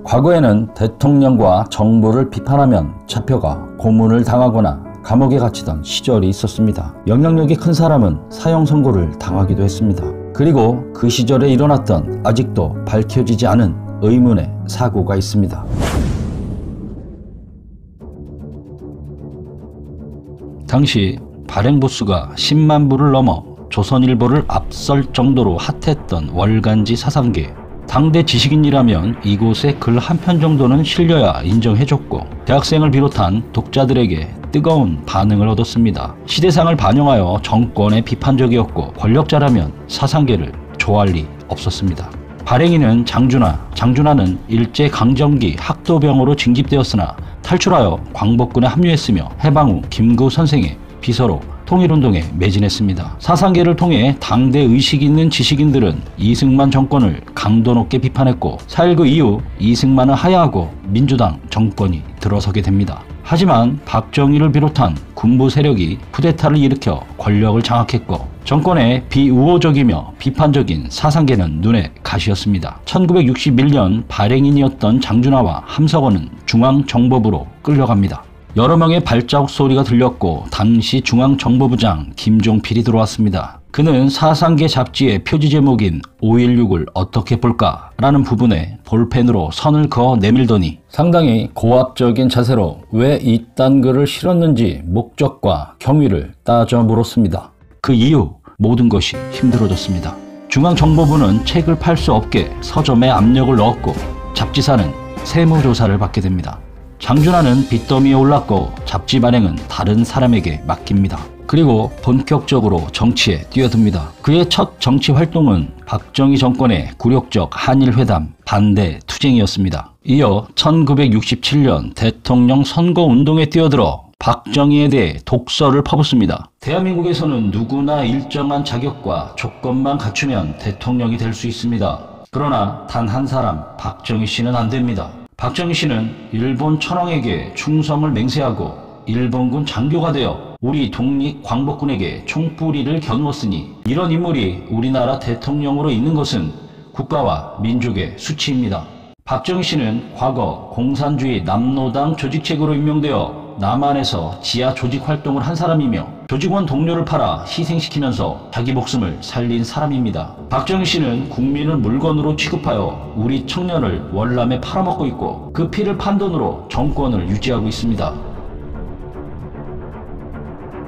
과거에는 대통령과 정부를 비판하면 잡혀가 고문을 당하거나 감옥에 갇히던 시절이 있었습니다. 영향력이 큰 사람은 사형 선고를 당하기도 했습니다. 그리고 그 시절에 일어났던 아직도 밝혀지지 않은 의문의 사고가 있습니다. 당시 발행 부수가 10만 부를 넘어 조선일보를 앞설 정도로 핫했던 월간지 사상계. 당대 지식인이라면 이곳에 글 한 편 정도는 실려야 인정해줬고 대학생을 비롯한 독자들에게 뜨거운 반응을 얻었습니다. 시대상을 반영하여 정권에 비판적이었고 권력자라면 사상계를 좋아할 리 없었습니다. 발행인은 장준하는 일제강점기 학도병으로 징집되었으나 탈출하여 광복군에 합류했으며 해방 후 김구 선생의 비서로 통일운동에 매진했습니다. 사상계를 통해 당대 의식 있는 지식인들은 이승만 정권을 강도 높게 비판했고 4.19 이후 이승만을 하야하고 민주당 정권이 들어서게 됩니다. 하지만 박정희를 비롯한 군부 세력이 쿠데타를 일으켜 권력을 장악했고 정권의 비우호적이며 비판적인 사상계는 눈에 가시였습니다. 1961년 발행인이었던 장준하와 함석원은 중앙정보부로 끌려갑니다. 여러 명의 발자국 소리가 들렸고 당시 중앙정보부장 김종필이 들어왔습니다. 그는 사상계 잡지의 표지 제목인 5.16을 어떻게 볼까? 라는 부분에 볼펜으로 선을 그어 내밀더니 상당히 고압적인 자세로 왜 이딴 글을 실었는지 목적과 경위를 따져 물었습니다. 그 이후 모든 것이 힘들어졌습니다. 중앙정보부는 책을 팔 수 없게 서점에 압력을 넣었고 잡지사는 세무조사를 받게 됩니다. 장준하는 빚더미에 올랐고 잡지 발행은 다른 사람에게 맡깁니다. 그리고 본격적으로 정치에 뛰어듭니다. 그의 첫 정치 활동은 박정희 정권의 굴욕적 한일회담 반대 투쟁이었습니다. 이어 1967년 대통령 선거운동에 뛰어들어 박정희에 대해 독서를 퍼붓습니다. 대한민국에서는 누구나 일정한 자격과 조건만 갖추면 대통령이 될 수 있습니다. 그러나 단 한 사람 박정희 씨는 안 됩니다. 박정희 씨는 일본 천황에게 충성을 맹세하고 일본군 장교가 되어 우리 독립광복군에게 총뿌리를 겨누었으니 이런 인물이 우리나라 대통령으로 있는 것은 국가와 민족의 수치입니다. 박정희 씨는 과거 공산주의 남노당 조직책으로 임명되어 남한에서 지하 조직 활동을 한 사람이며 조직원 동료를 팔아 희생시키면서 자기 목숨을 살린 사람입니다. 박정희 씨는 국민을 물건으로 취급하여 우리 청년을 월남에 팔아먹고 있고 그 피를 판 돈으로 정권을 유지하고 있습니다.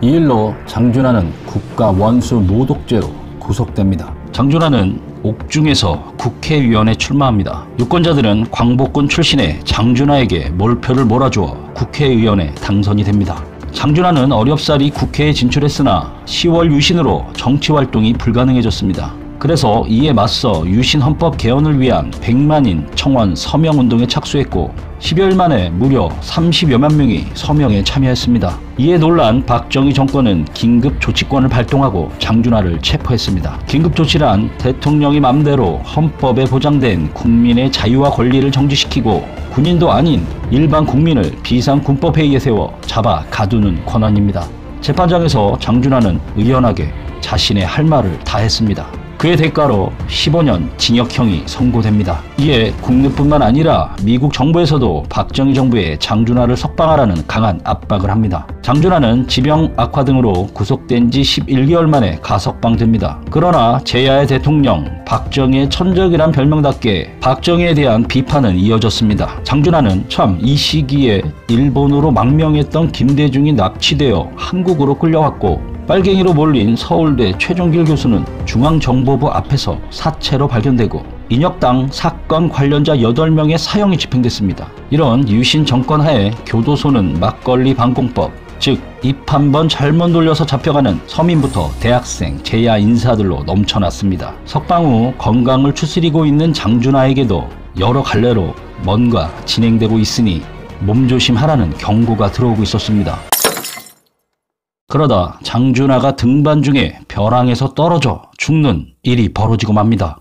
이 일로 장준하는 국가 원수 모독죄로 구속됩니다. 장준하는 옥중에서 국회의원에 출마합니다. 유권자들은 광복군 출신의 장준하에게 몰표를 몰아주어 국회의원에 당선이 됩니다. 장준하는 어렵사리 국회에 진출했으나 10월 유신으로 정치활동이 불가능해졌습니다. 그래서 이에 맞서 유신 헌법 개헌을 위한 100만인 청원 서명운동에 착수했고 10여일 만에 무려 30여만 명이 서명에 참여했습니다. 이에 놀란 박정희 정권은 긴급조치권을 발동하고 장준하를 체포했습니다. 긴급조치란 대통령이 맘대로 헌법에 보장된 국민의 자유와 권리를 정지시키고 군인도 아닌 일반 국민을 비상군법회의에 세워 잡아 가두는 권한입니다. 재판장에서 장준하는 의연하게 자신의 할 말을 다했습니다. 그의 대가로 15년 징역형이 선고됩니다. 이에 국내뿐만 아니라 미국 정부에서도 박정희 정부에 장준하를 석방하라는 강한 압박을 합니다. 장준하는 지병 악화 등으로 구속된 지 11개월 만에 가석방됩니다. 그러나 제야의 대통령 박정희의 천적이란 별명답게 박정희에 대한 비판은 이어졌습니다. 장준하는 참 이 시기에 일본으로 망명했던 김대중이 납치되어 한국으로 끌려왔고 빨갱이로 몰린 서울대 최종길 교수는 중앙정보부 앞에서 사체로 발견되고 인혁당 사건 관련자 8명의 사형이 집행됐습니다. 이런 유신 정권 하에 교도소는 막걸리 방공법, 즉 입 한 번 잘못 돌려서 잡혀가는 서민부터 대학생, 제야 인사들로 넘쳐났습니다. 석방 후 건강을 추스리고 있는 장준하에게도 여러 갈래로 뭔가 진행되고 있으니 몸조심하라는 경고가 들어오고 있었습니다. 그러다 장준하가 등반 중에 벼랑에서 떨어져 죽는 일이 벌어지고 맙니다.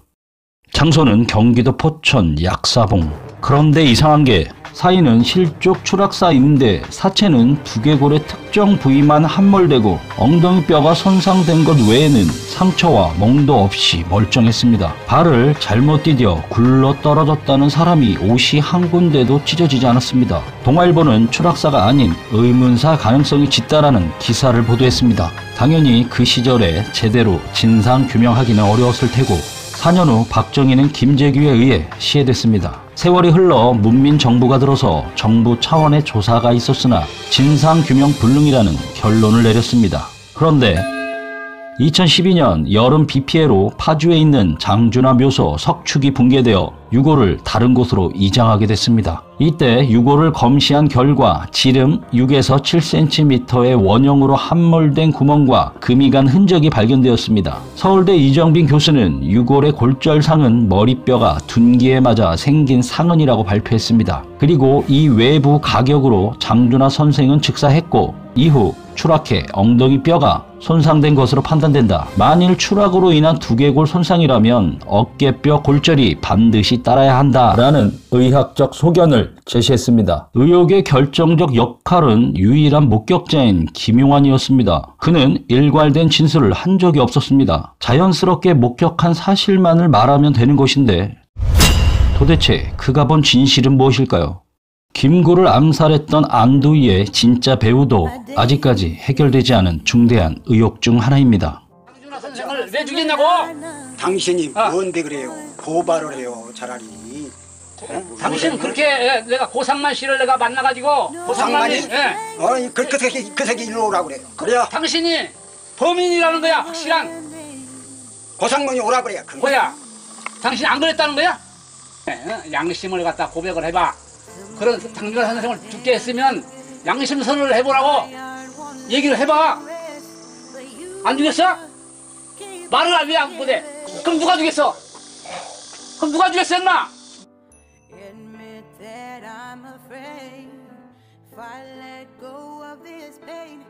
장소는 경기도 포천 약사봉. 그런데 이상한 게 사인은 실족 추락사인데 사체는 두개골의 특정 부위만 함몰되고 엉덩이뼈가 손상된 것 외에는 상처와 멍도 없이 멀쩡했습니다. 발을 잘못 디뎌 굴러 떨어졌다는 사람이 옷이 한 군데도 찢어지지 않았습니다. 동아일보는 추락사가 아닌 의문사 가능성이 짙다라는 기사를 보도했습니다. 당연히 그 시절에 제대로 진상 규명하기는 어려웠을 테고 4년 후 박정희는 김재규에 의해 시해됐습니다. 세월이 흘러 문민 정부가 들어서 정부 차원의 조사가 있었으나 진상규명 불능이라는 결론을 내렸습니다. 그런데 2012년 여름 비 피해로 파주에 있는 장준하 묘소 석축이 붕괴되어 유골을 다른 곳으로 이장하게 됐습니다. 이때 유골을 검시한 결과 지름 6에서 7cm의 원형으로 함몰된 구멍과 금이 간 흔적이 발견되었습니다. 서울대 이정빈 교수는 유골의 골절상은 머리뼈가 둔기에 맞아 생긴 상흔이라고 발표했습니다. 그리고 이 외부 가격으로 장준하 선생은 즉사했고 이후 추락해 엉덩이뼈가 손상된 것으로 판단된다. 만일 추락으로 인한 두개골 손상이라면 어깨뼈 골절이 반드시 따라야 한다라는 의학적 소견을 제시했습니다. 의혹의 결정적 역할은 유일한 목격자인 김용환이었습니다. 그는 일괄된 진술을 한 적이 없었습니다. 자연스럽게 목격한 사실만을 말하면 되는 것인데 도대체 그가 본 진실은 무엇일까요? 김구를 암살했던 안두희의 진짜 배우도 아직까지 해결되지 않은 중대한 의혹 중 하나입니다. 장준하 선생을 왜 죽였냐고? 당신이 뭔데 그래요? 고발을 해요 차라리. 당신은 그렇게 내가 고상만 씨를 내가 만나가지고 고상만이 그 새끼 일로 오라고 그래요. 그래야 당신이 범인이라는 거야. 확실한 고상만이 오라 그래야. 뭐야? 당신이 안 그랬다는 거야? 양심을 갖다 고백을 해봐. 그런 장준하 선생을 죽게 했으면 양심 선언을 해보라고 얘기를 해봐. 안 죽였어? 말을 왜 안 못해? 그럼 누가 죽였어? 그럼 누가 죽였어 인마? Admit that I'm afraid if I let go of this pain.